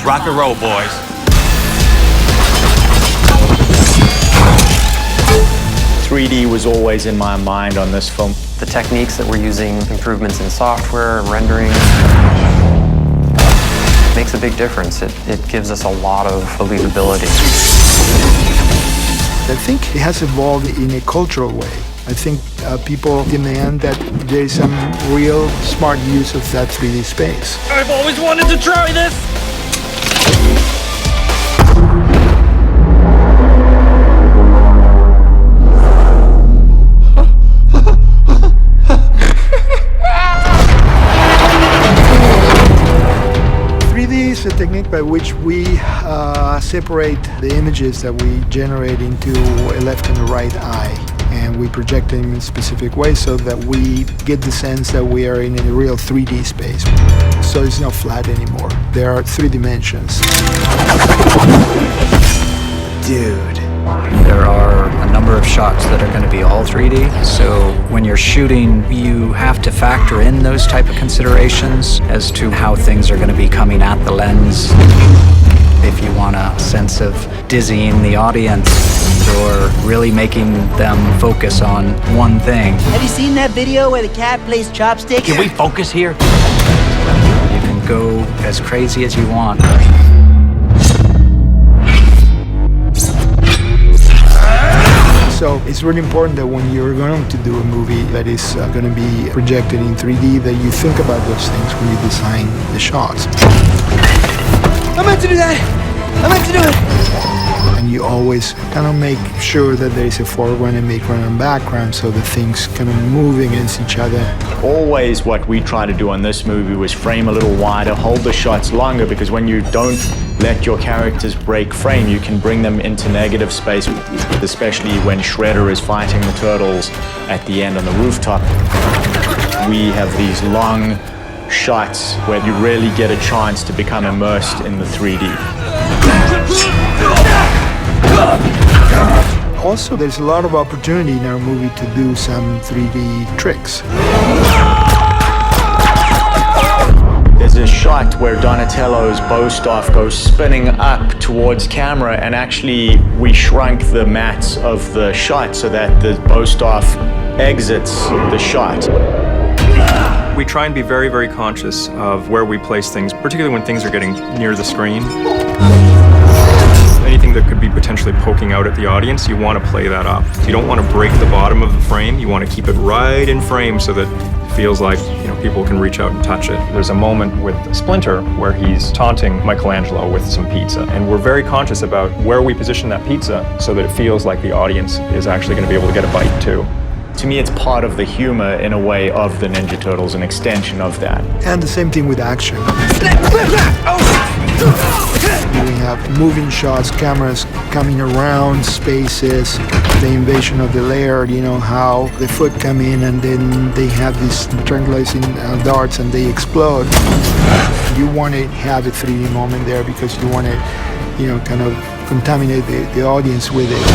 Rock and roll, boys. .3D was always in my mind on this film. The techniques that we're using, improvements in software, rendering, makes a big difference. It gives us a lot of believability. I think it has evolved in a cultural way. I think people demand that there is some real smart use of that 3D space. I've always wanted to try this! 3D is a technique by which we separate the images that we generate into a left and a right eye, and we project them in specific ways so that we get the sense that we are in a real 3D space. So it's not flat anymore. There are 3 dimensions. Dude. There are a number of shots that are going to be all 3D, so when you're shooting, you have to factor in those type of considerations as to how things are going to be coming at the lens. If you want a sense of dizzying the audience or really making them focus on one thing. Have you seen that video where the cat plays chopsticks? Can we focus here? You can go as crazy as you want. So it's really important that when you're going to do a movie that is going to be projected in 3D, that you think about those things when you design the shots. I meant to do that! I meant to do it! And you always kind of make sure that there is a foreground and midground and background so the things kind of move against each other. Always what we try to do on this movie was frame a little wider, hold the shots longer, because when you don't let your characters break frame, you can bring them into negative space, especially when Shredder is fighting the turtles at the end on the rooftop. We have these long shots where you really get a chance to become immersed in the 3D. Also, there's a lot of opportunity in our movie to do some 3D tricks. There's a shot where Donatello's bow staff goes spinning up towards camera, and actually we shrunk the mats of the shot so that the bow staff exits the shot. We try and be very, very conscious of where we place things, particularly when things are getting near the screen. Anything that could be potentially poking out at the audience, you want to play that up. You don't want to break the bottom of the frame. You want to keep it right in frame so that it feels like, people can reach out and touch it. There's a moment with Splinter where he's taunting Michelangelo with some pizza, and we're very conscious about where we position that pizza so that it feels like the audience is actually going to be able to get a bite too. To me, it's part of the humor, in a way, of the Ninja Turtles, an extension of that. And the same thing with action. We have moving shots, cameras coming around spaces, the invasion of the lair, how the foot come in and then they have these tranquilizing darts and they explode. You want to have a 3D moment there because you want to, kind of contaminate the audience with it.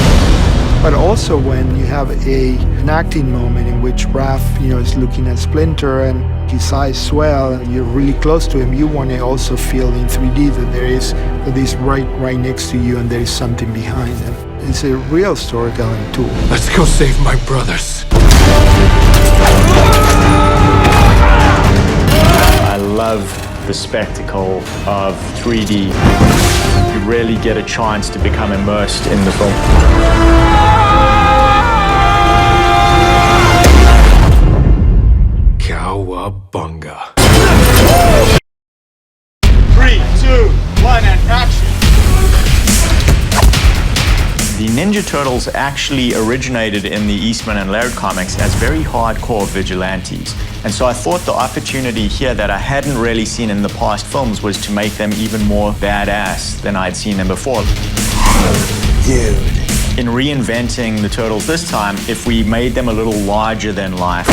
But also when you have an acting moment in which Raph, is looking at Splinter and his eyes swell and you're really close to him, you want to also feel in 3D that he's right next to you and there is something behind him. It's a real storytelling tool. Let's go save my brothers. I love the spectacle of 3D. You really get a chance to become immersed in the film. Cowabunga. 3, 2, 1, and action! The Ninja Turtles actually originated in the Eastman and Laird comics as very hardcore vigilantes. And so I thought the opportunity here that I hadn't really seen in the past films was to make them even more badass than I'd seen them before. Dude. In reinventing the Turtles this time, if we made them a little larger than life,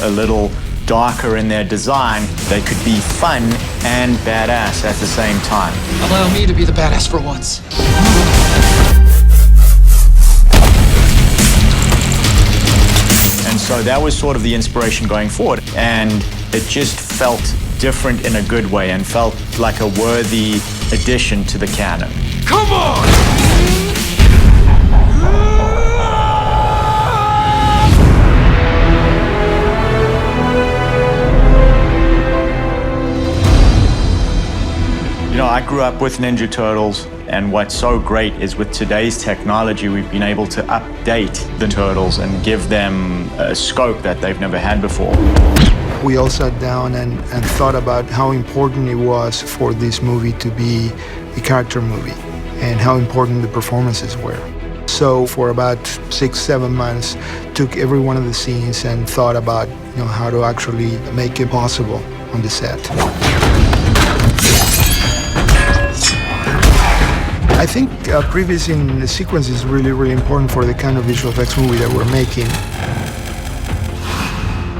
a little darker in their design, they could be fun and badass at the same time. Allow me to be the badass for once. And so that was sort of the inspiration going forward, and it just felt different in a good way and felt like a worthy addition to the canon. Come on! You know, I grew up with Ninja Turtles, and what's so great is with today's technology, we've been able to update the Turtles and give them a scope that they've never had before. We all sat down and thought about how important it was for this movie to be a character movie and how important the performances were. So for about 6-7 months, took every one of the scenes and thought about how to actually make it possible on the set. I think previs in the sequence is really, really important for the kind of visual effects movie that we're making.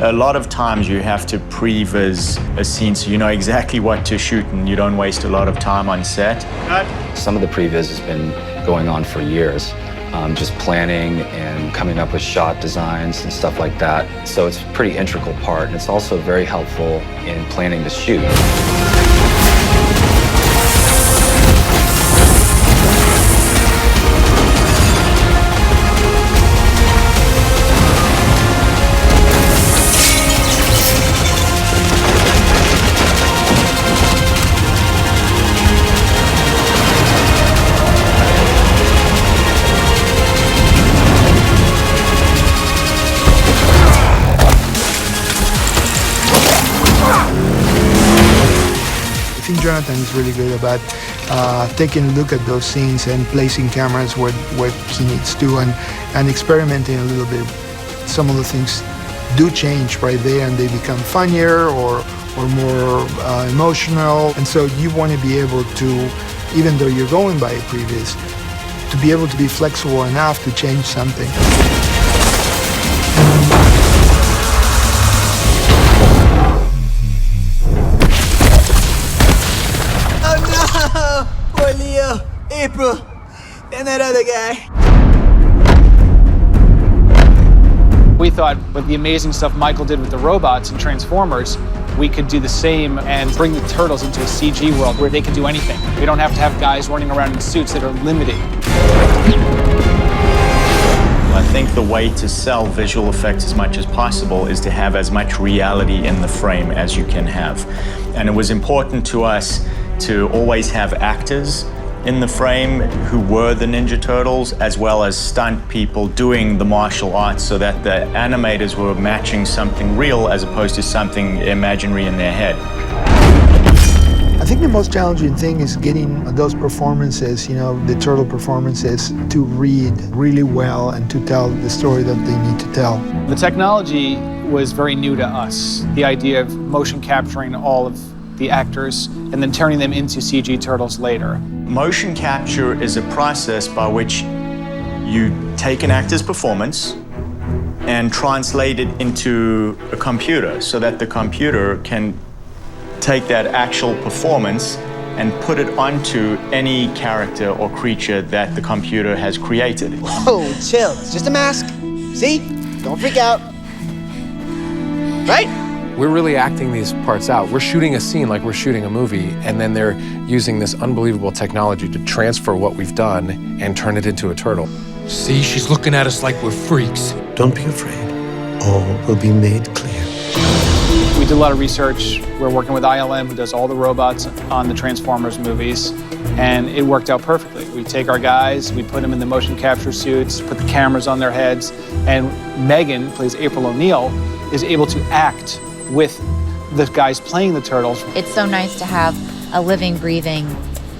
A lot of times you have to previs a scene so you know exactly what to shoot and you don't waste a lot of time on set. Some of the previs has been going on for years, just planning and coming up with shot designs and stuff like that. So it's a pretty integral part, and it's also very helpful in planning the shoot. I think Jonathan is really good about taking a look at those scenes and placing cameras where he needs to and experimenting a little bit. Some of the things do change right there and they become funnier or more emotional. And so you want to be able to, even though you're going by a previs, to be able to be flexible enough to change something. Poor Leo, April, and that other guy. We thought with the amazing stuff Michael did with the robots and Transformers, we could do the same and bring the Turtles into a CG world where they could do anything. We don't have to have guys running around in suits that are limiting. I think the way to sell visual effects as much as possible is to have as much reality in the frame as you can have. And it was important to us to always have actors in the frame who were the Ninja Turtles, as well as stunt people doing the martial arts so that the animators were matching something real as opposed to something imaginary in their head. I think the most challenging thing is getting those performances, the turtle performances, to read really well and to tell the story that they need to tell. The technology was very new to us. The idea of motion capturing all of the actors and then turning them into CG turtles later. Motion capture is a process by which you take an actor's performance and translate it into a computer so that the computer can take that actual performance and put it onto any character or creature that the computer has created. Whoa, chill. It's just a mask. See? Don't freak out. Right? We're really acting these parts out. We're shooting a scene like we're shooting a movie, and then they're using this unbelievable technology to transfer what we've done and turn it into a turtle. See, she's looking at us like we're freaks. Don't be afraid. All will be made clear. We did a lot of research. We're working with ILM, who does all the robots on the Transformers movies, and it worked out perfectly. We take our guys, we put them in the motion capture suits, put the cameras on their heads, and Megan, plays April O'Neil, is able to act with the guys playing the turtles. It's so nice to have a living, breathing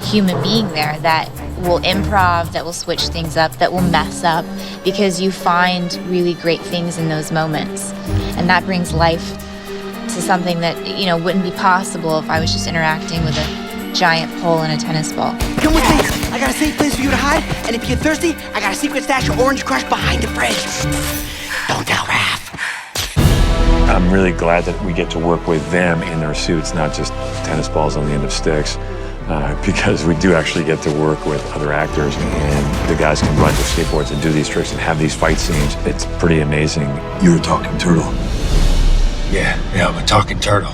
human being there that will improv, that will switch things up, that will mess up, because you find really great things in those moments. And that brings life to something that, wouldn't be possible if I was just interacting with a giant pole and a tennis ball. Come with me. I got a safe place for you to hide, and if you get thirsty, I got a secret stash of Orange Crush behind the fridge. Don't tell Raph. I'm really glad that we get to work with them in their suits, not just tennis balls on the end of sticks, because we do actually get to work with other actors, and the guys can ride their skateboards and do these tricks and have these fight scenes. It's pretty amazing. You're a talking turtle. Yeah, I'm a talking turtle.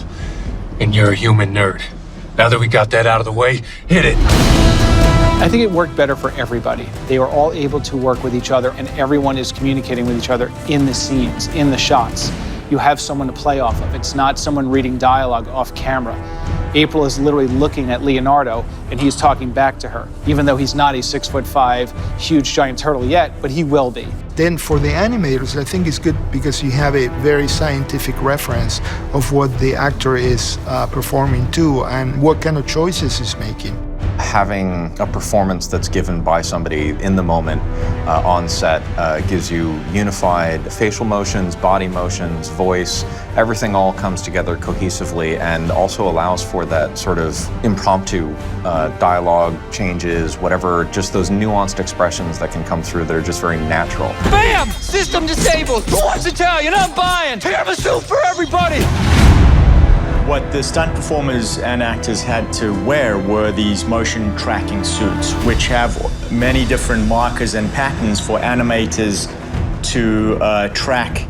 And you're a human nerd. Now that we got that out of the way, hit it. I think it worked better for everybody. They were all able to work with each other, and everyone is communicating with each other in the scenes, in the shots. You have someone to play off of. It's not someone reading dialogue off camera. April is literally looking at Leonardo, and he's talking back to her, even though he's not a 6'5", huge giant turtle yet, but he will be. Then for the animators, I think it's good because you have a very scientific reference of what the actor is performing to and what kind of choices he's making. Having a performance that's given by somebody in the moment on set gives you unified facial motions, body motions, voice. Everything all comes together cohesively and also allows for that sort of impromptu dialogue changes, whatever, just those nuanced expressions that can come through that are just very natural. Bam! System disabled. Who wants Italian? I'm buying. Tiramisu for everybody. What the stunt performers and actors had to wear were these motion tracking suits, which have many different markers and patterns for animators to track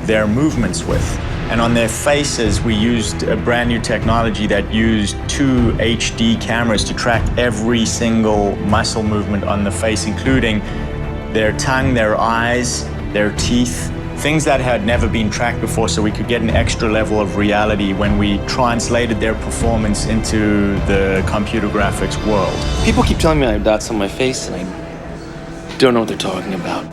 their movements with. And on their faces, we used a brand new technology that used 2 HD cameras to track every single muscle movement on the face, including their tongue, their eyes, their teeth, things that had never been tracked before, so we could get an extra level of reality when we translated their performance into the computer graphics world. People keep telling me I have dots on my face, and I don't know what they're talking about.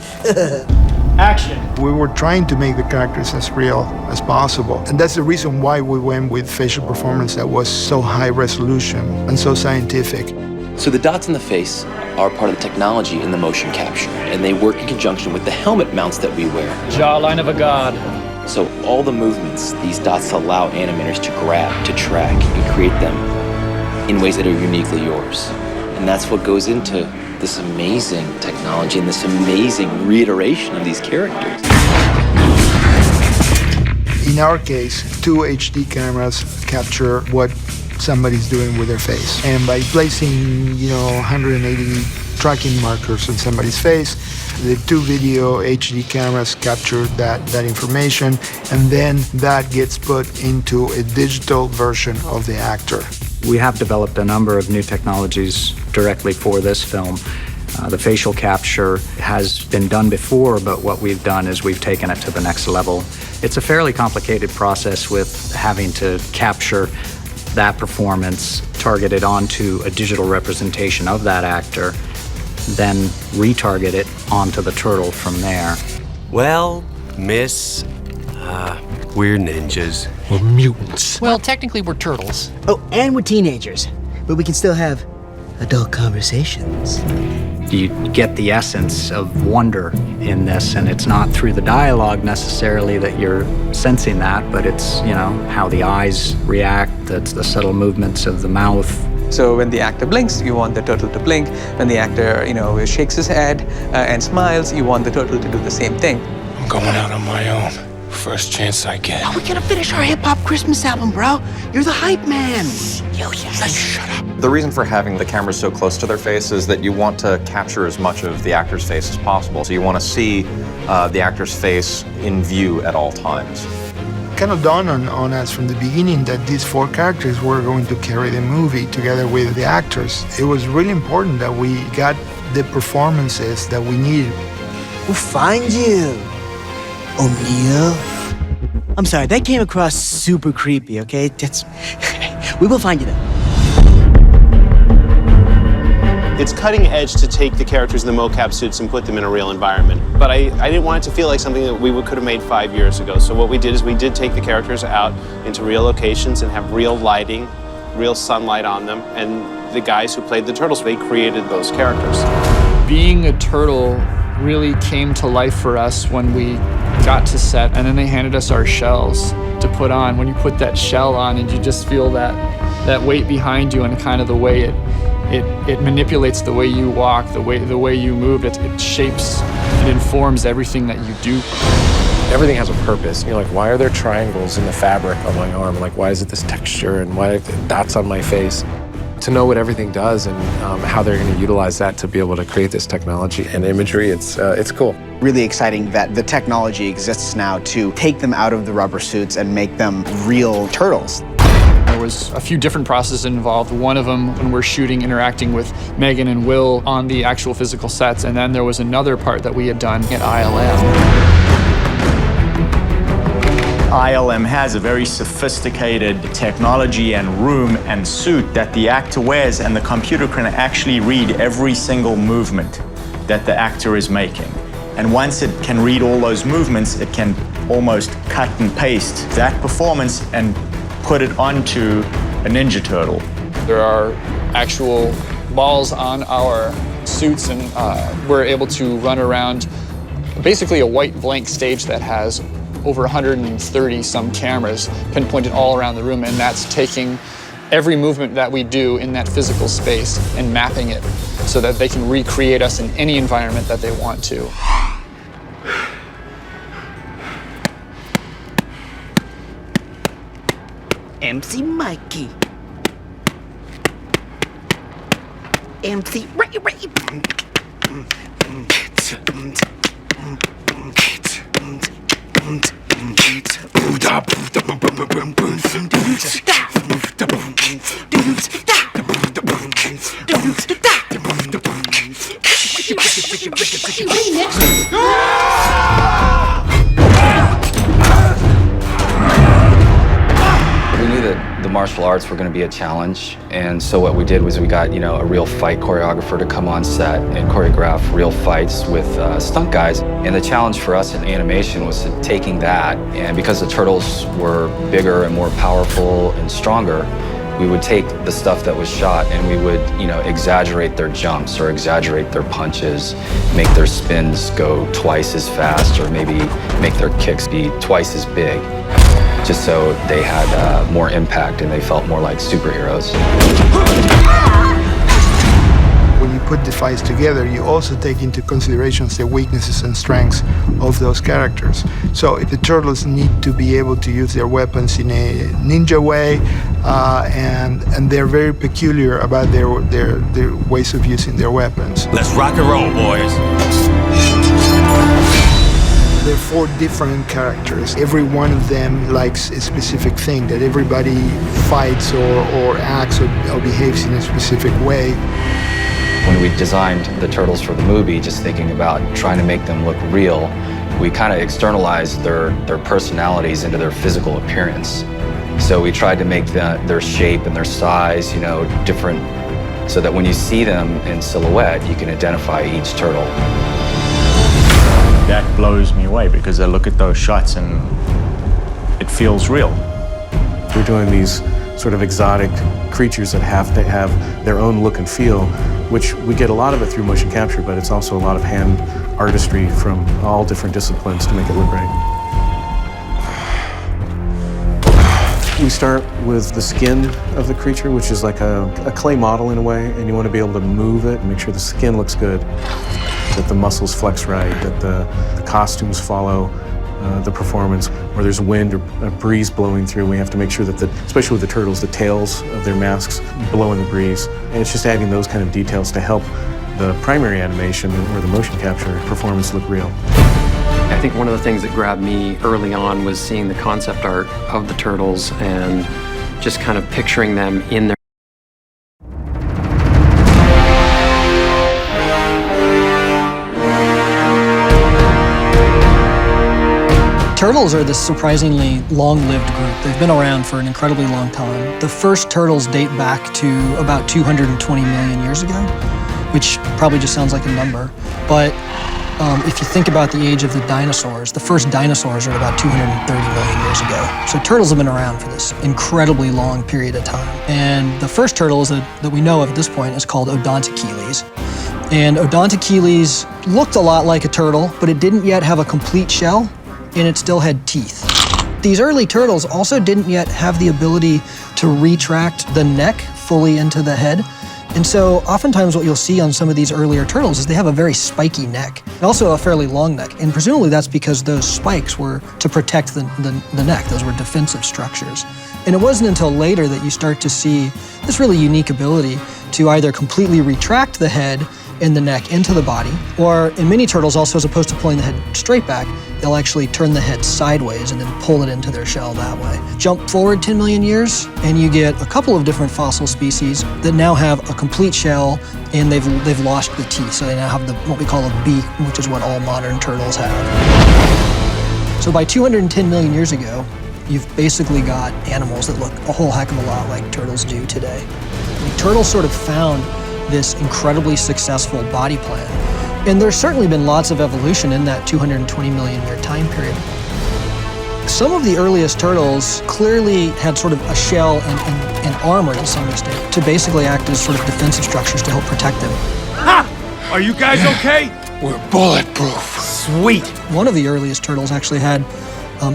Action! We were trying to make the characters as real as possible, and that's the reason why we went with facial performance that was so high resolution and so scientific. So the dots on the face are part of the technology in the motion capture, and they work in conjunction with the helmet mounts that we wear. Jawline of a god. So all the movements, these dots allow animators to grab, to track, and create them in ways that are uniquely yours. And that's what goes into this amazing technology and this amazing reiteration of these characters. In our case, 2 HD cameras capture what somebody's doing with their face. And by placing, 180 tracking markers on somebody's face, the 2 video HD cameras capture that information, and then that gets put into a digital version of the actor. We have developed a number of new technologies directly for this film. The facial capture has been done before, but what we've done is we've taken it to the next level. It's a fairly complicated process with having to capture that performance targeted onto a digital representation of that actor, then retarget it onto the turtle from there. Well, miss, we're ninjas. We're mutants. Well, technically we're turtles. Oh, and we're teenagers, but we can still have adult conversations. You get the essence of wonder in this, and it's not through the dialogue necessarily that you're sensing that, but it's, how the eyes react, it's the subtle movements of the mouth. So when the actor blinks, you want the turtle to blink. When the actor, shakes his head and smiles, you want the turtle to do the same thing. I'm going out on my own. First chance I get. Oh, we gotta finish our hip-hop Christmas album, bro. You're the hype man. Yo, yes. Shut up. The reason for having the cameras so close to their face is that you want to capture as much of the actor's face as possible. So you want to see the actor's face in view at all times. Kind of dawned on us from the beginning that these 4 characters were going to carry the movie together with the actors. It was really important that we got the performances that we needed. We'll find you, O'Neill. I'm sorry, that came across super creepy, okay? We will find you though. It's cutting edge to take the characters in the mocap suits and put them in a real environment. But I didn't want it to feel like something that we could have made 5 years ago. So what we did is we did take the characters out into real locations and have real lighting, real sunlight on them. And the guys who played the turtles, they created those characters. Being a turtle really came to life for us when we got to set, and then they handed us our shells to put on. When you put that shell on and you just feel that weight behind you and kind of the way it manipulates the way you walk, the way you move, it shapes, it informs everything that you do. Everything has a purpose. You're like, why are there triangles in the fabric on my arm? Like, why is it this texture, and why are there dots on my face? To know what everything does and how they're going to utilize that to be able to create this technology and imagery, it's cool. Really exciting that the technology exists now to take them out of the rubber suits and make them real turtles. there was a few different processes involved. One of them when we're shooting, interacting with Megan and Will on the actual physical sets, and then there was another part that we had done at ILM. ILM has a very sophisticated technology and room and suit that the actor wears, and the computer can actually read every single movement that the actor is making. And once it can read all those movements, it can almost cut and paste that performance and put it onto a Ninja Turtle. There are actual balls on our suits, and we're able to run around basically a white blank stage that has over 130 some cameras pinpointed all around the room, and that's taking every movement that we do in that physical space and mapping it so that they can recreate us in any environment that they want to. MC Mikey. MC Ray. We knew that the martial arts were going to be a challenge, and so what we did was we got, a real fight choreographer to come on set and choreograph real fights with stunt guys. And the challenge for us in animation was taking that, and because the turtles were bigger and more powerful and stronger, we would take the stuff that was shot and we would, exaggerate their jumps or exaggerate their punches, make their spins go twice as fast, or maybe make their kicks be twice as big, just so they had more impact and they felt more like superheroes. When you put the fights together, you also take into consideration the weaknesses and strengths of those characters. So the turtles need to be able to use their weapons in a ninja way, and they're very peculiar about their ways of using their weapons. Let's rock and roll, boys. There are 4 different characters. Every one of them likes a specific thing, that everybody fights or acts or behaves in a specific way. When we designed the turtles for the movie, just thinking about trying to make them look real, we kind of externalized their personalities into their physical appearance. So we tried to make their shape and their size, different, so that when you see them in silhouette, you can identify each turtle. That blows me away because I look at those shots and it feels real. We're doing these sort of exotic creatures that have to have their own look and feel, which we get a lot of it through motion capture, but it's also a lot of hand artistry from all different disciplines to make it look right. We start with the skin of the creature, which is like a clay model in a way, and you want to be able to move it and make sure the skin looks good, that the muscles flex right, that the costumes follow the performance. Where there's wind or a breeze blowing through, we have to make sure that, especially with the turtles, the tails of their masks blow in the breeze. And it's just adding those kind of details to help the primary animation or the motion capture performance look real. I think one of the things that grabbed me early on was seeing the concept art of the turtles and just kind of picturing them in their Turtles are this surprisingly long-lived group. They've been around for an incredibly long time. The first turtles date back to about 220 million years ago, which probably just sounds like a number. But if you think about the age of the dinosaurs, the first dinosaurs are about 230 million years ago. So turtles have been around for this incredibly long period of time. And the first turtle that we know of at this point is called Odontocheles. And Odontocheles looked a lot like a turtle, but it didn't yet have a complete shell, and it still had teeth. These early turtles also didn't yet have the ability to retract the neck fully into the head. And so oftentimes what you'll see on some of these earlier turtles is they have a very spiky neck, and also a fairly long neck. And presumably that's because those spikes were to protect the neck. Those were defensive structures. And it wasn't until later that you start to see this really unique ability to either completely retract the head in the neck into the body. Or in mini turtles, also, as opposed to pulling the head straight back, they'll actually turn the head sideways and then pull it into their shell that way. Jump forward 10 million years, and you get a couple of different fossil species that now have a complete shell, and they've lost the teeth, so they now have what we call a beak, which is what all modern turtles have. So by 210 million years ago, you've basically got animals that look a whole heck of a lot like turtles do today. Turtles sort of found this incredibly successful body plan. And there's certainly been lots of evolution in that 220 million year time period. Some of the earliest turtles clearly had sort of a shell and armor to some extent to basically act as sort of defensive structures to help protect them. Ha! Are you guys okay? We're bulletproof. Sweet. One of the earliest turtles actually had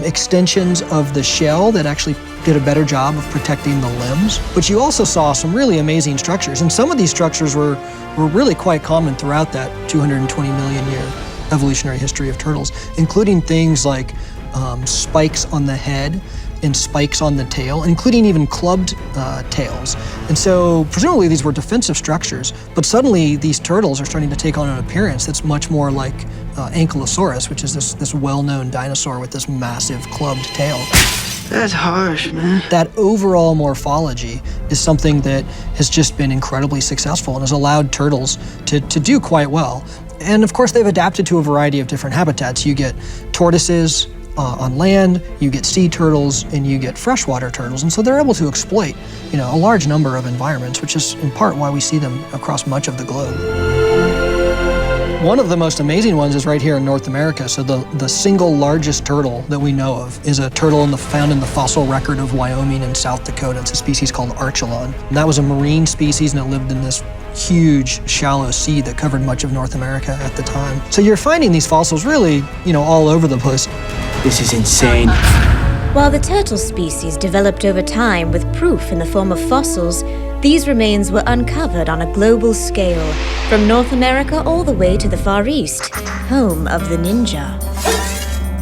extensions of the shell that actually did a better job of protecting the limbs. But you also saw some really amazing structures, and some of these structures were really quite common throughout that 220 million year evolutionary history of turtles, including things like spikes on the head and spikes on the tail, including even clubbed tails. And so presumably these were defensive structures, but suddenly these turtles are starting to take on an appearance that's much more like Ankylosaurus, which is this well-known dinosaur with this massive clubbed tail. That's harsh, man. That overall morphology is something that has just been incredibly successful and has allowed turtles to do quite well. And of course, they've adapted to a variety of different habitats. You get tortoises on land, you get sea turtles, and you get freshwater turtles. And so they're able to exploit, a large number of environments, which is in part why we see them across much of the globe. One of the most amazing ones is right here in North America. So the single largest turtle that we know of is a turtle found in the fossil record of Wyoming and South Dakota. It's a species called Archelon. And that was a marine species, and it lived in this huge, shallow sea that covered much of North America at the time. So you're finding these fossils really, all over the place. This is insane. While the turtle species developed over time with proof in the form of fossils, these remains were uncovered on a global scale, from North America all the way to the Far East, home of the ninja.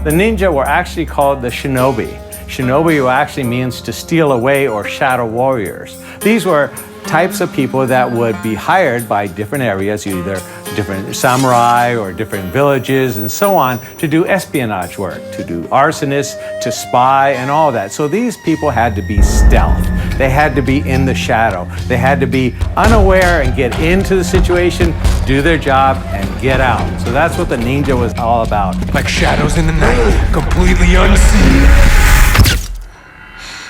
The ninja were actually called the shinobi. Shinobi actually means to steal away or shadow warriors. These were types of people that would be hired by different areas, either different samurai or different villages and so on, to do espionage work, to do arsonists, to spy and all that. So these people had to be stealth. They had to be in the shadow. They had to be unaware and get into the situation, do their job, and get out. So that's what the ninja was all about. Like shadows in the night, completely unseen.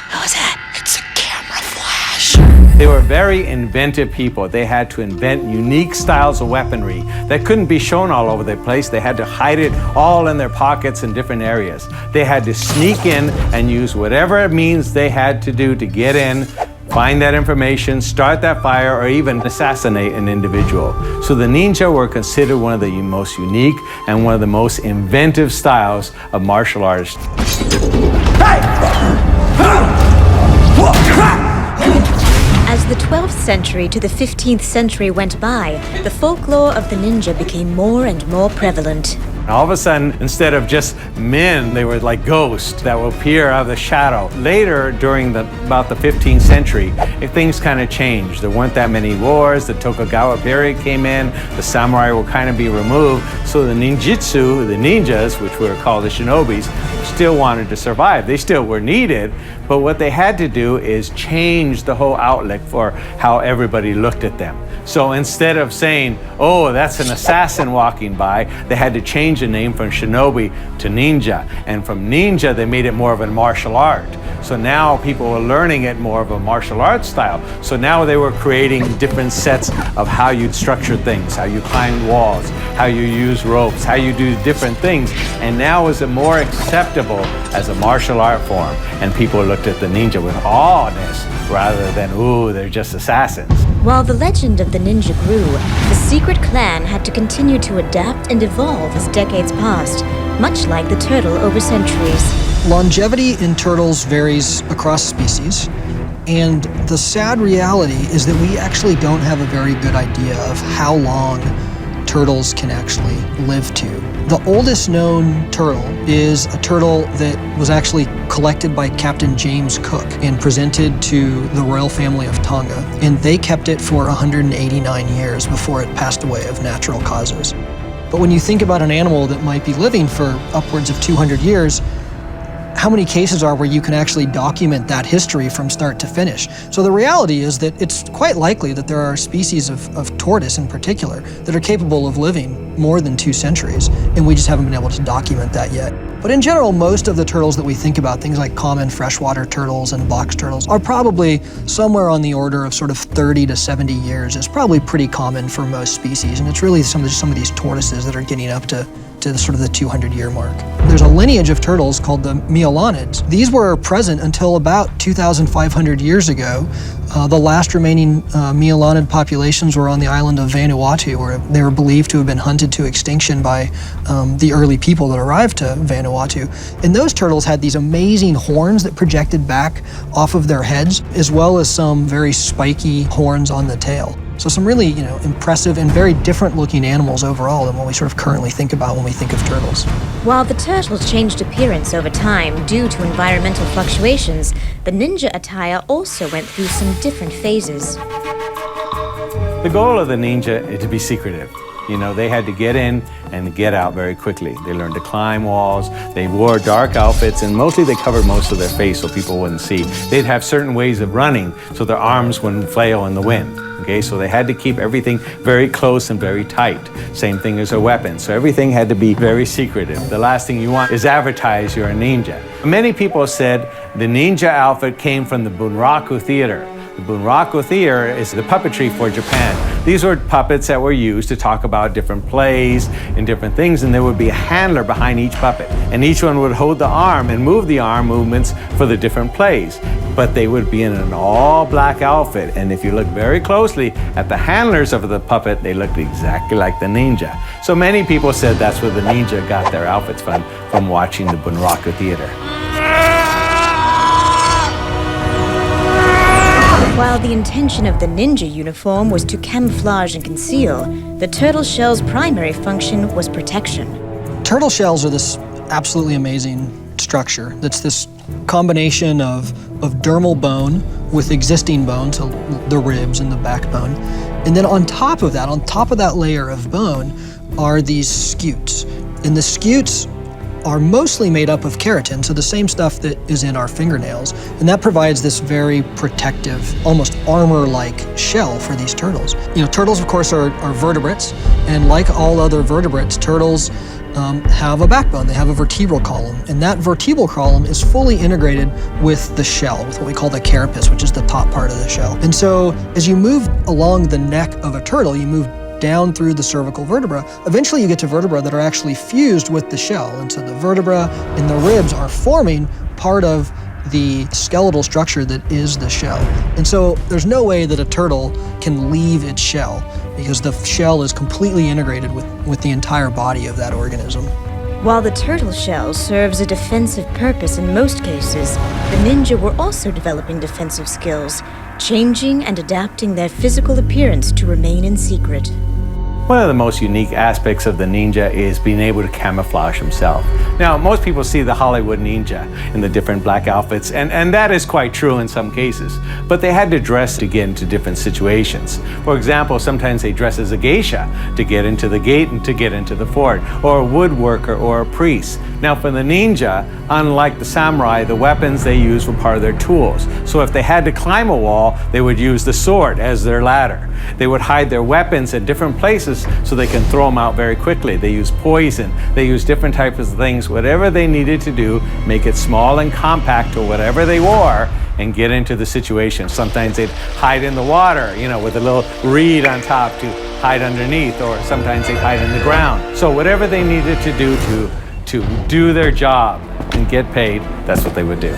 How was that? It's a camera flash. They were very inventive people. They had to invent unique styles of weaponry that couldn't be shown all over the place. They had to hide it all in their pockets in different areas. They had to sneak in and use whatever means they had to do to get in, find that information, start that fire, or even assassinate an individual. So the ninja were considered one of the most unique and one of the most inventive styles of martial arts. As the 12th century to the 15th century went by, the folklore of the ninja became more and more prevalent. All of a sudden, instead of just men, they were like ghosts that would appear out of the shadow. Later, during about the 15th century, things kind of changed. There weren't that many wars. The Tokugawa period came in. The samurai will kind of be removed. So the ninjutsu, the ninjas, which were called the shinobis, still wanted to survive. They still were needed, but what they had to do is change the whole outlook for how everybody looked at them. So instead of saying, oh, that's an assassin walking by, they had to change the name from shinobi to ninja. And from ninja, they made it more of a martial art. So now people were learning it more of a martial arts style. So now they were creating different sets of how you'd structure things, how you climb walls, how you use ropes, how you do different things. And now is it more acceptable as a martial art form. And people looked at the ninja with awness rather than, ooh, they're just assassins. While the legend of the ninja grew, the secret clan had to continue to adapt and evolve as decades passed, much like the turtle over centuries. Longevity in turtles varies across species, and the sad reality is that we actually don't have a very good idea of how long turtles can actually live to. The oldest known turtle is a turtle that was actually collected by Captain James Cook and presented to the royal family of Tonga. And they kept it for 189 years before it passed away of natural causes. But when you think about an animal that might be living for upwards of 200 years, how many cases are where you can actually document that history from start to finish? So the reality is that it's quite likely that there are species of tortoise in particular that are capable of living more than 2 centuries, and we just haven't been able to document that yet. But in general, most of the turtles that we think about, things like common freshwater turtles and box turtles, are probably somewhere on the order of sort of 30 to 70 years. It's probably pretty common for most species, and it's really some of these tortoises that are getting up to sort of the 200-year mark. There's a lineage of turtles called the Meolonids. These were present until about 2,500 years ago. The last remaining Meolonid populations were on the island of Vanuatu, where they were believed to have been hunted to extinction by the early people that arrived to Vanuatu. And those turtles had these amazing horns that projected back off of their heads, as well as some very spiky horns on the tail. So some really, impressive and very different looking animals overall than what we sort of currently think about when we think of turtles. While the turtles changed appearance over time due to environmental fluctuations, the ninja attire also went through some different phases. The goal of the ninja is to be secretive. They had to get in and get out very quickly. They learned to climb walls. They wore dark outfits, and mostly they covered most of their face so people wouldn't see. They'd have certain ways of running so their arms wouldn't flail in the wind. Okay, so they had to keep everything very close and very tight. Same thing as their weapons. So everything had to be very secretive. The last thing you want is advertise you're a ninja. Many people said the ninja outfit came from the Bunraku theater. The Bunraku theater is the puppetry for Japan. These were puppets that were used to talk about different plays and different things, and there would be a handler behind each puppet. And each one would hold the arm and move the arm movements for the different plays. But they would be in an all-black outfit, and if you look very closely at the handlers of the puppet, they looked exactly like the ninja. So many people said that's where the ninja got their outfits from watching the Bunraku theater. While the intention of the ninja uniform was to camouflage and conceal, the turtle shell's primary function was protection. Turtle shells are this absolutely amazing structure that's this combination of dermal bone with existing bone, so the ribs and the backbone. And then on top of that layer of bone are these scutes. And the scutes are mostly made up of keratin, so the same stuff that is in our fingernails. And that provides this very protective, almost armor-like shell for these turtles. Turtles, of course, are vertebrates, and like all other vertebrates, turtles have a backbone. They have a vertebral column, and that vertebral column is fully integrated with the shell, with what we call the carapace, which is the top part of the shell. And so as you move along the neck of a turtle, you move down through the cervical vertebra. Eventually you get to vertebrae that are actually fused with the shell, and so the vertebra and the ribs are forming part of the skeletal structure that is the shell. And so there's no way that a turtle can leave its shell, because the shell is completely integrated with the entire body of that organism. While the turtle shell serves a defensive purpose in most cases, the ninja were also developing defensive skills, changing and adapting their physical appearance to remain in secret. One of the most unique aspects of the ninja is being able to camouflage himself. Now, most people see the Hollywood ninja in the different black outfits, and that is quite true in some cases, but they had to dress to get into different situations. For example, sometimes they dress as a geisha to get into the gate and to get into the fort, or a woodworker or a priest. Now, for the ninja, unlike the samurai, the weapons they used were part of their tools. So if they had to climb a wall, they would use the sword as their ladder. They would hide their weapons at different places so they can throw them out very quickly. They use poison, they use different types of things, whatever they needed to do, make it small and compact or whatever they wore, and get into the situation. Sometimes they'd hide in the water, with a little reed on top to hide underneath, or sometimes they'd hide in the ground. So whatever they needed to do their job and get paid, that's what they would do.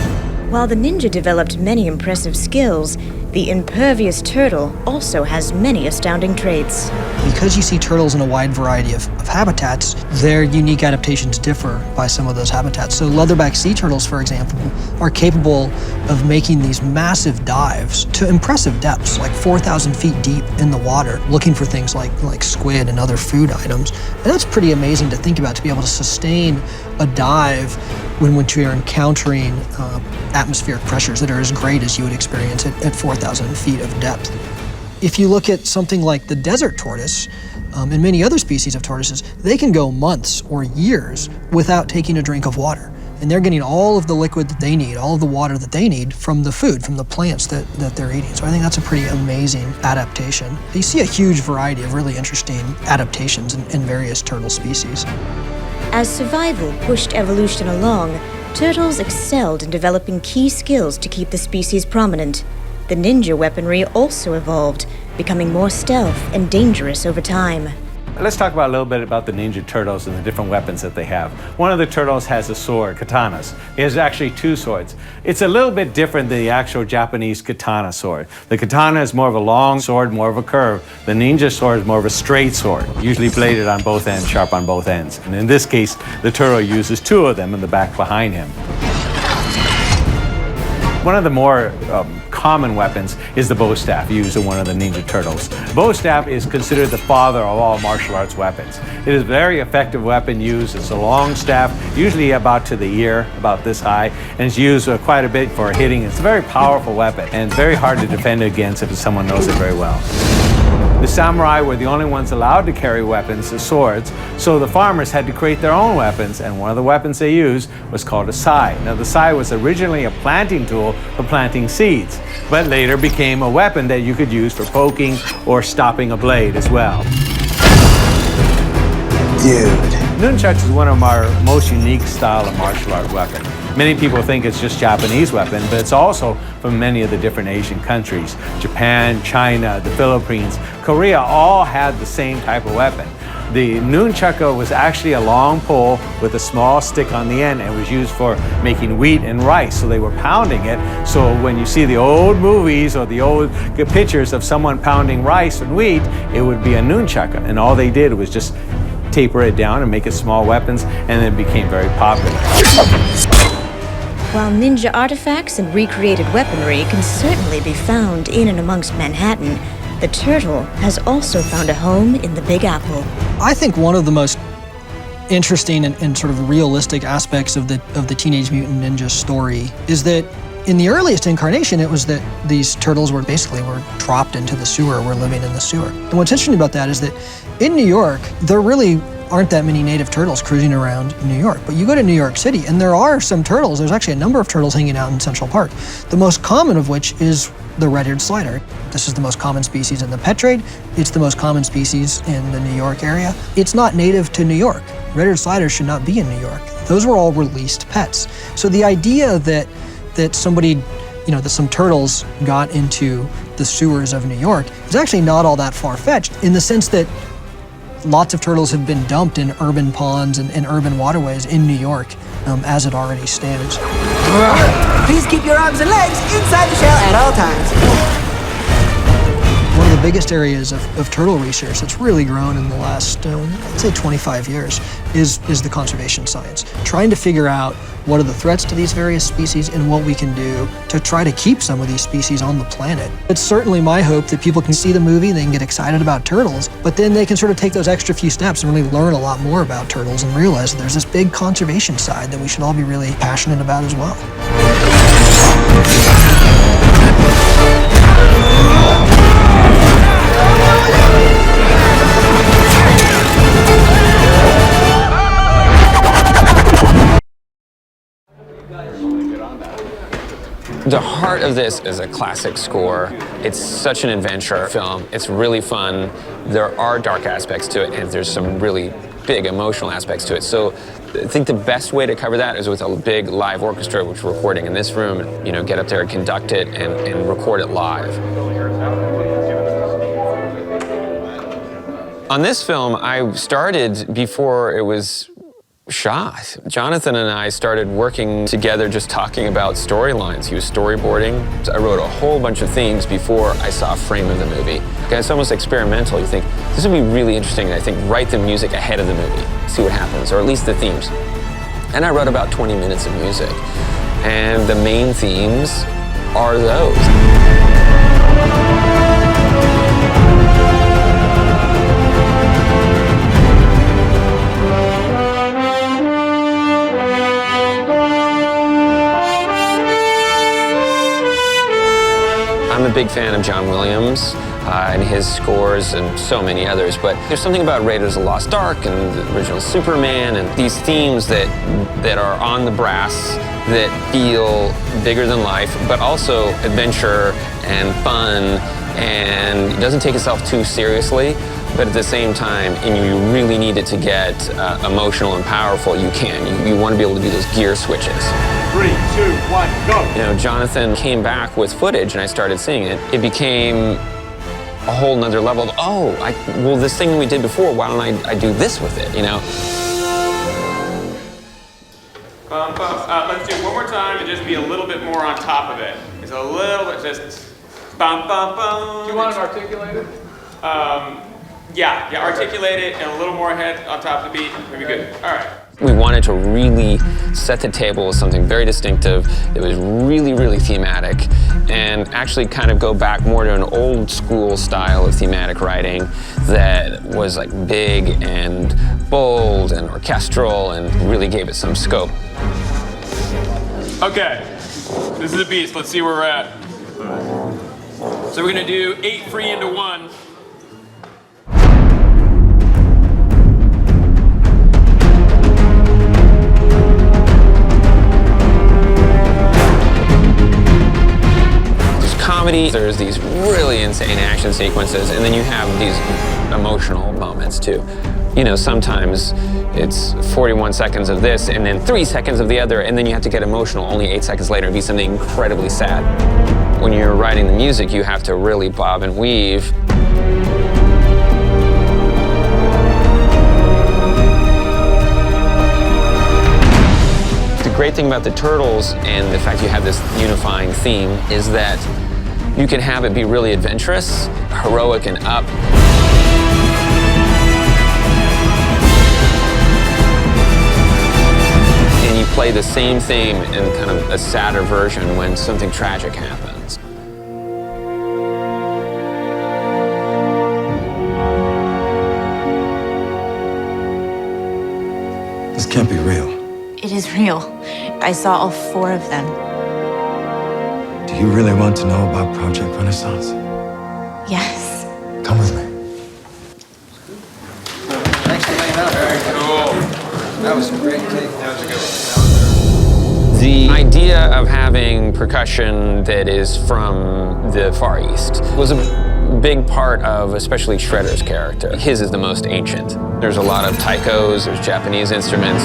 While the ninja developed many impressive skills, The impervious turtle also has many astounding traits. Because you see turtles in a wide variety of habitats, their unique adaptations differ by some of those habitats. So leatherback sea turtles, for example, are capable of making these massive dives to impressive depths, like 4,000 feet deep in the water, looking for things like squid and other food items. And that's pretty amazing to think about, to be able to sustain a dive when you are encountering atmospheric pressures that are as great as you would experience at 4,000 feet of depth. If you look at something like the desert tortoise, and many other species of tortoises, they can go months or years without taking a drink of water. And they're getting all of the liquid that they need, all of the water that they need from the food, from the plants that they're eating. So I think that's a pretty amazing adaptation. You see a huge variety of really interesting adaptations in various turtle species. As survival pushed evolution along, turtles excelled in developing key skills to keep the species prominent. The ninja weaponry also evolved, becoming more stealth and dangerous over time. Let's talk about a little bit about the Ninja Turtles and the different weapons that they have. One of the turtles has a sword, katanas. It has actually two swords. It's a little bit different than the actual Japanese katana sword. The katana is more of a long sword, more of a curve. The ninja sword is more of a straight sword, usually bladed on both ends, sharp on both ends. And in this case, the turtle uses two of them in the back behind him. One of the more common weapons is the bow staff used in one of the Ninja Turtles. Bow staff is considered the father of all martial arts weapons. It is a very effective weapon used. It's a long staff, usually about to the ear, about this high, and it's used quite a bit for hitting. It's a very powerful weapon, and it's very hard to defend against if someone knows it very well. The samurai were the only ones allowed to carry weapons, the swords, so the farmers had to create their own weapons, and one of the weapons they used was called a sai. Now the sai was originally a planting tool for planting seeds, but later became a weapon that you could use for poking or stopping a blade as well. Dude. Nunchucks is one of our most unique style of martial art weapon. Many people think it's just Japanese weapon, but it's also from many of the different Asian countries. Japan, China, the Philippines, Korea all had the same type of weapon. The nunchaka was actually a long pole with a small stick on the end and was used for making wheat and rice. So they were pounding it. So when you see the old movies or the old pictures of someone pounding rice and wheat, it would be a nunchaka. And all they did was just taper it down and make it small weapons, and it became very popular. While ninja artifacts and recreated weaponry can certainly be found in and amongst Manhattan, the turtle has also found a home in the Big Apple. I think one of the most interesting and sort of realistic aspects of the Teenage Mutant Ninja story is that in the earliest incarnation, it was that these turtles were dropped into the sewer, were living in the sewer. And what's interesting about that is that in New York, there really aren't that many native turtles cruising around New York. But you go to New York City, and there are some turtles. There's actually a number of turtles hanging out in Central Park, the most common of which is the red-eared slider. This is the most common species in the pet trade. It's the most common species in the New York area. It's not native to New York. Red-eared sliders should not be in New York. Those were all released pets. So the idea that somebody, that some turtles got into the sewers of New York is actually not all that far-fetched, in the sense that lots of turtles have been dumped in urban ponds and urban waterways in New York as it already stands. Please keep your arms and legs inside the shell at all times. One of the biggest areas of turtle research that's really grown in the last, I'd say 25 years, is the conservation science. Trying to figure out what are the threats to these various species and what we can do to try to keep some of these species on the planet. It's certainly my hope that people can see the movie, they can get excited about turtles, but then they can sort of take those extra few steps and really learn a lot more about turtles and realize that there's this big conservation side that we should all be really passionate about as well. The heart of this is a classic score. It's such an adventure film. It's really fun. There are dark aspects to it, and there's some really big emotional aspects to it. So I think the best way to cover that is with a big live orchestra, which we're recording in this room, and, get up there and conduct it and record it live. On this film, I started before it was shot. Jonathan and I started working together just talking about storylines. He was storyboarding. I wrote a whole bunch of themes before I saw a frame of the movie. It's almost experimental. You think, this would be really interesting, and I think write the music ahead of the movie, see what happens, or at least the themes. And I wrote about 20 minutes of music. And the main themes are those. I'm a big fan of John Williams and his scores and so many others, but there's something about Raiders of the Lost Ark and the original Superman and these themes that are on the brass that feel bigger than life, but also adventure and fun, and it doesn't take itself too seriously, but at the same time, and you really need it to get emotional and powerful, you can. You want to be able to do those gear switches. 3, 2, 1, go! You know, Jonathan came back with footage and I started seeing it. It became a whole nother level of, well, this thing we did before, why don't I do this with it, you know? Let's do it one more time and just be a little bit more on top of it. It's a little bit just bum, bum, bum. Do you want it articulated? Yeah, articulate it and a little more head on top of the beat. Maybe good. All right. We wanted to really set the table with something very distinctive that was really, really thematic and actually kind of go back more to an old school style of thematic writing that was like big and bold and orchestral and really gave it some scope. Okay, this is a beast. Let's see where we're at. So we're gonna do 8 free into 1. Comedy, there's these really insane action sequences, and then you have these emotional moments too. You know, sometimes it's 41 seconds of this and then 3 seconds of the other, and then you have to get emotional only 8 seconds later and be something incredibly sad. When you're writing the music, you have to really bob and weave. The great thing about the Turtles and the fact you have this unifying theme is that you can have it be really adventurous, heroic, and up. And you play the same theme in kind of a sadder version when something tragic happens. This can't be real. It is real. I saw all 4 of them. Do you really want to know about Project Renaissance? Yes. Come with me. Thanks for laying out. Very cool. That was a great take. That was a good one. The idea of having percussion that is from the Far East was a big part of especially Shredder's character. His is the most ancient. There's a lot of taikos, there's Japanese instruments.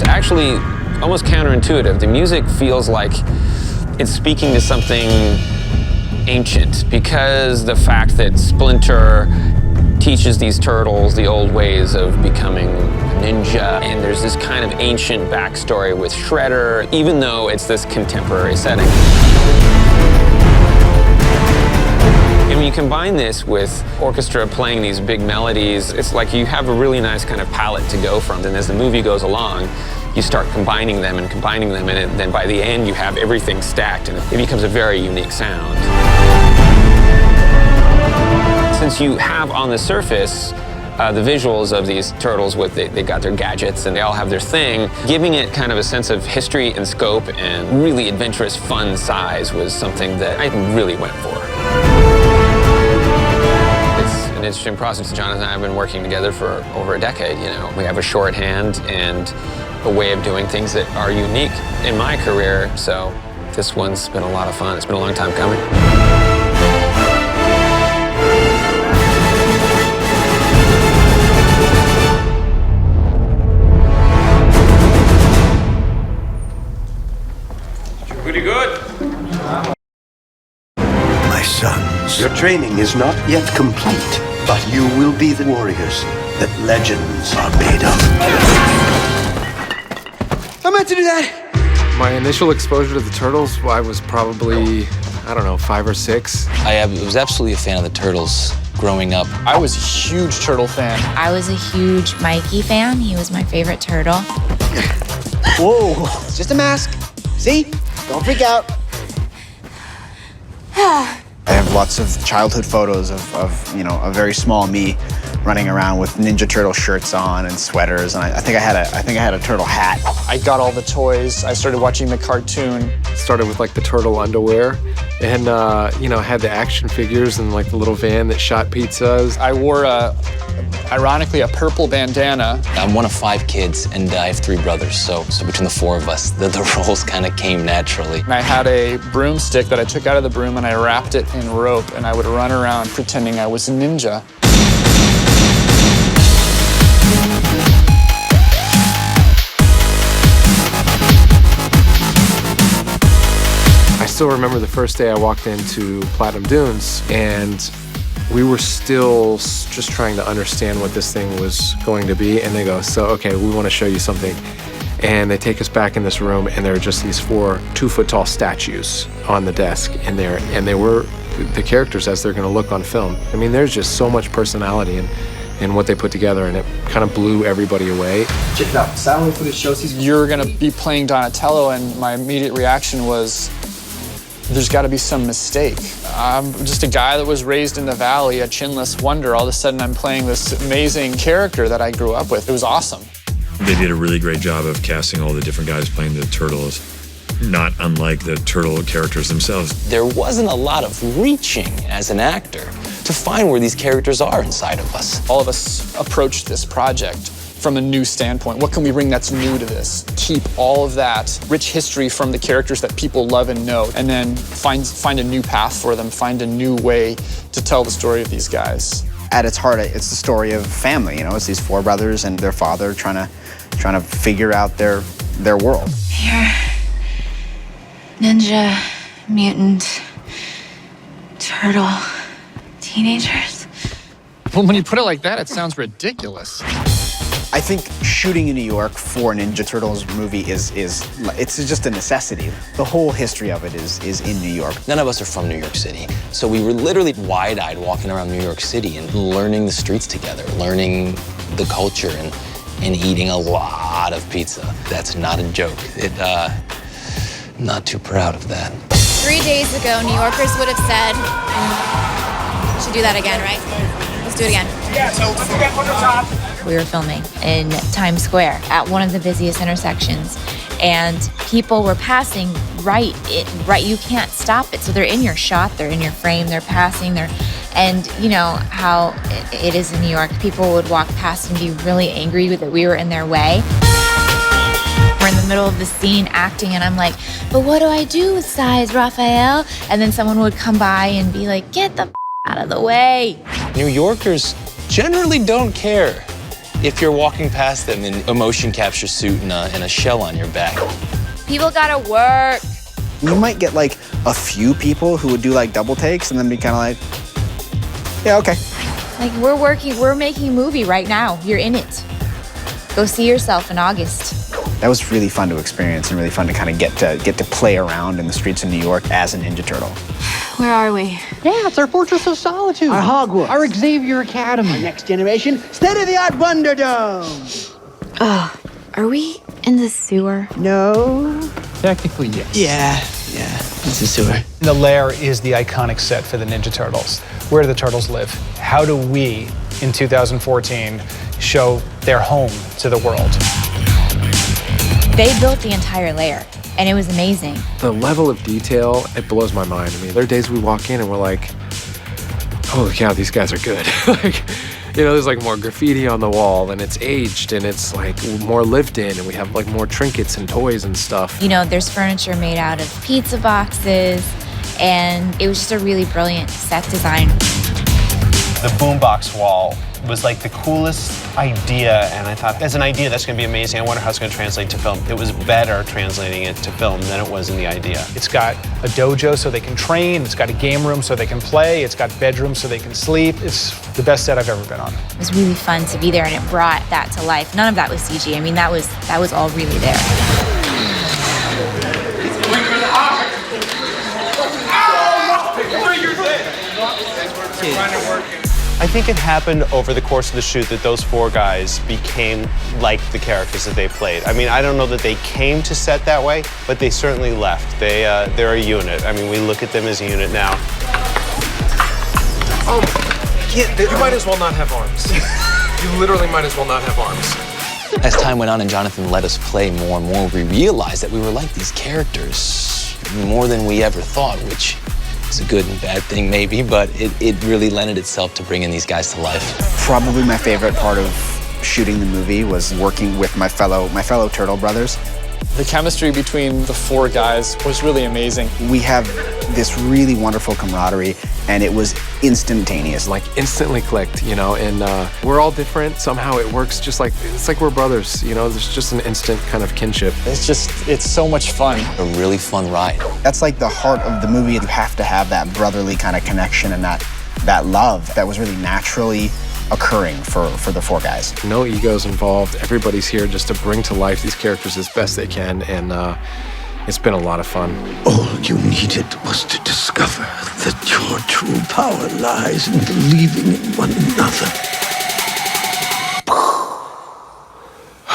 Actually almost counterintuitive. The music feels like it's speaking to something ancient because the fact that Splinter teaches these turtles the old ways of becoming a ninja, and there's this kind of ancient backstory with Shredder, even though it's this contemporary setting. And when you combine this with orchestra playing these big melodies, it's like you have a really nice kind of palette to go from. And as the movie goes along, you start combining them, and then by the end you have everything stacked, and it becomes a very unique sound. Since you have on the surface the visuals of these turtles with, they got their gadgets and they all have their thing, giving it kind of a sense of history and scope and really adventurous, fun size was something that I really went for. It's an interesting process. Jonathan and I have been working together for over a decade, you know. We have a shorthand and a way of doing things that are unique in my career, so this one's been a lot of fun. It's been a long time coming. training is not yet complete, but you will be the warriors that legends are made of. I meant to do that! My initial exposure to the Turtles, I was probably, I don't know, 5 or 6. I was absolutely a fan of the Turtles growing up. I was a huge Turtle fan. I was a huge Mikey fan. He was my favorite turtle. Whoa, it's just a mask. See? Don't freak out. I have lots of childhood photos of a very small me running around with Ninja Turtle shirts on and sweaters, and I think I had a turtle hat. I got all the toys. I started watching the cartoon. Started with like the turtle underwear and, had the action figures and like the little van that shot pizzas. I wore, ironically, a purple bandana. I'm one of 5 kids, and I have 3 brothers, so between the 4 of us, the roles kind of came naturally. And I had a broomstick that I took out of the broom and I wrapped it in rope, and I would run around pretending I was a ninja. I still remember the first day I walked into Platinum Dunes, and we were still just trying to understand what this thing was going to be, and they go, so, okay, we want to show you something. And they take us back in this room, and there are just these 4 2-foot-tall statues on the desk in there, and they were the characters as they're going to look on film. I mean, there's just so much personality in what they put together, and it kind of blew everybody away. Check it out. Sound for the show season. You're going to be playing Donatello, and my immediate reaction was, there's got to be some mistake. I'm just a guy that was raised in the valley, a chinless wonder. All of a sudden, I'm playing this amazing character that I grew up with. It was awesome. They did a really great job of casting all the different guys playing the Turtles, not unlike the Turtle characters themselves. There wasn't a lot of reaching as an actor to find where these characters are inside of us. All of us approached this project from a new standpoint. What can we bring that's new to this? Keep all of that rich history from the characters that people love and know, and then find a new path for them, find a new way to tell the story of these guys. At its heart, it's the story of family. It's these 4 brothers and their father trying to figure out their world. You're ninja, mutant, turtle, teenagers. Well, when you put it like that, it sounds ridiculous. I think shooting in New York for a Ninja Turtles movie it's just a necessity. The whole history of it is in New York. None of us are from New York City, so we were literally wide-eyed walking around New York City and learning the streets together, learning the culture and eating a lot of pizza. That's not a joke. Not too proud of that. 3 days ago, New Yorkers would have said, should do that again, right? Let's do it again. Yeah, so forget on the top. We were filming in Times Square at one of the busiest intersections, and people were passing right. You can't stop it. So they're in your shot, they're in your frame, they're passing, and you know how it is in New York. People would walk past and be really angry that we were in their way. We're in the middle of the scene acting, and I'm like, but what do I do with size, Raphael? And then someone would come by and be like, get the out of the way. New Yorkers generally don't care if you're walking past them in a motion capture suit and a shell on your back. People gotta work. You might get like a few people who would do like double takes and then be kind of like, yeah, okay. Like we're making a movie right now. You're in it. Go see yourself in August. That was really fun to experience and really fun to kind of get to play around in the streets of New York as a Ninja Turtle. Where are we? Yeah, it's our Fortress of Solitude. Our Hogwarts. Our Xavier Academy. Our next generation state-of-the-art Wonder Dome. Oh, are we in the sewer? No. Technically, yes. Yeah, it's the sewer. The lair is the iconic set for the Ninja Turtles. Where do the Turtles live? How do we, in 2014, show their home to the world? They built the entire lair, and it was amazing. The level of detail, it blows my mind. I mean, there are days we walk in and we're like, holy cow, these guys are good. There's like more graffiti on the wall, and it's aged, and it's like more lived in, and we have like more trinkets and toys and stuff. There's furniture made out of pizza boxes, and it was just a really brilliant set design. The boombox wall was like the coolest idea, and I thought, as an idea, that's gonna be amazing. I wonder how it's gonna translate to film. It was better translating it to film than it was in the idea. It's got a dojo so they can train, it's got a game room so they can play, it's got bedrooms so they can sleep. It's the best set I've ever been on. It was really fun to be there, and it brought that to life. None of that was CG. I mean, that was all really there. I think it happened over the course of the shoot that those 4 guys became like the characters that they played. I mean, I don't know that they came to set that way, but they certainly left. They're a unit. I mean, we look at them as a unit now. You might as well not have arms. You literally might as well not have arms. As time went on and Jonathan let us play more and more, we realized that we were like these characters more than we ever thought, which is a good and bad thing maybe, but it really lended itself to bringing these guys to life. Probably my favorite part of shooting the movie was working with my fellow Turtle brothers. The chemistry between the 4 guys was really amazing. We have this really wonderful camaraderie, and it was instantaneous. Like instantly clicked, you know, and we're all different. Somehow it works just like, it's like we're brothers, you know, there's just an instant kind of kinship. It's so much fun. A really fun ride. That's like the heart of the movie. You have to have that brotherly kind of connection and that love that was really naturally occurring for the 4 guys. No egos involved. Everybody's here just to bring to life these characters as best they can, and it's been a lot of fun. All you needed was to discover that your true power lies in believing in one another.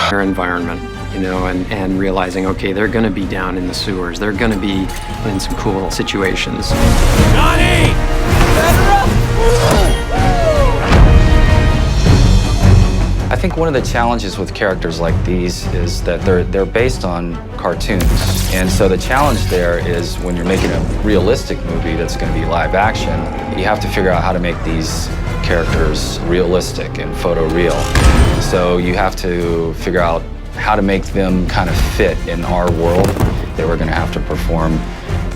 Their environment, you know, and realizing, okay, they're gonna be down in the sewers. They're gonna be in some cool situations. Johnny! I think one of the challenges with characters like these is that they're based on cartoons. And so the challenge there is when you're making a realistic movie that's going to be live action, you have to figure out how to make these characters realistic and photoreal. So you have to figure out how to make them kind of fit in our world. They were going to have to perform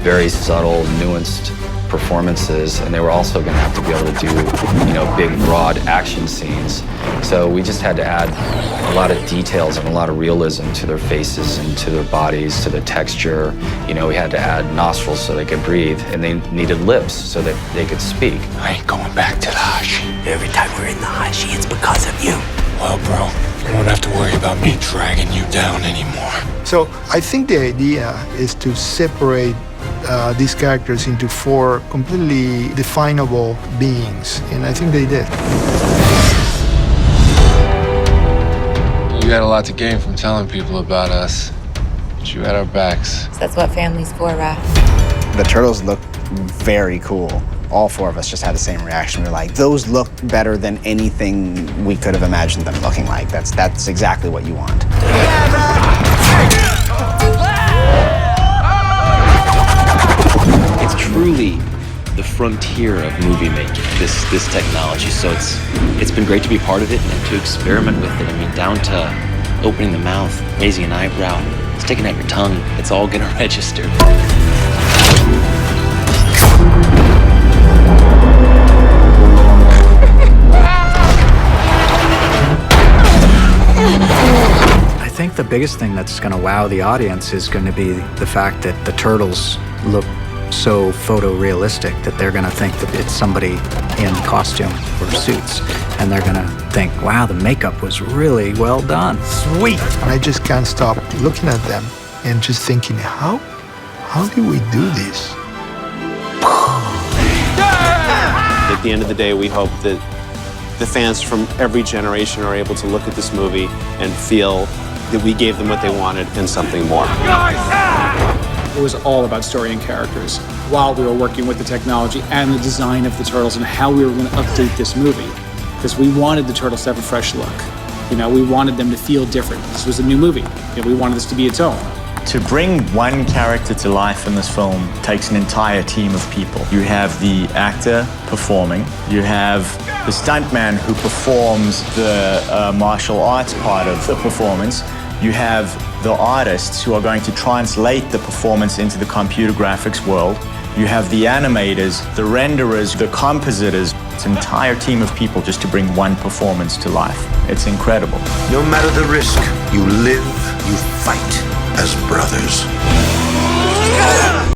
very subtle, nuanced performances, and they were also going to have to be able to do, you know, big, broad action scenes. So we just had to add a lot of details and a lot of realism to their faces and to their bodies, to the texture. You know, we had to add nostrils so they could breathe, and they needed lips so that they could speak. I ain't going back to the Hashi. Every time we're in the Hashi, it's because of you. Well, bro, you won't have to worry about me dragging you down anymore. So I think the idea is to separate these characters into 4 completely definable beings, and I think they did. You had a lot to gain from telling people about us, but you had our backs. So that's what family's for, Raph. The Turtles looked very cool. All 4 of us just had the same reaction. We were like, those look better than anything we could have imagined them looking like. That's exactly what you want. It's truly the frontier of movie making, this technology. So it's been great to be part of it and to experiment with it. I mean, down to opening the mouth, raising an eyebrow, sticking out your tongue, it's all gonna register. I think the biggest thing that's going to wow the audience is going to be the fact that the Turtles look so photorealistic that they're going to think that it's somebody in costume or suits, and they're going to think, wow, the makeup was really well done. Sweet. And I just can't stop looking at them and just thinking, how did we do this? At the end of the day, we hope that the fans from every generation are able to look at this movie and feel that we gave them what they wanted and something more. It was all about story and characters while we were working with the technology and the design of the Turtles and how we were going to update this movie. Because we wanted the Turtles to have a fresh look. You know, we wanted them to feel different. This was a new movie. You know, we wanted this to be its own. To bring one character to life in this film takes an entire team of people. You have the actor performing, you have the stuntman who performs the martial arts part of the performance, you have the artists who are going to translate the performance into the computer graphics world, You have the animators, the renderers, the compositors. It's an entire team of people just to bring one performance to life. It's incredible. No matter the risk, you live, you fight as brothers.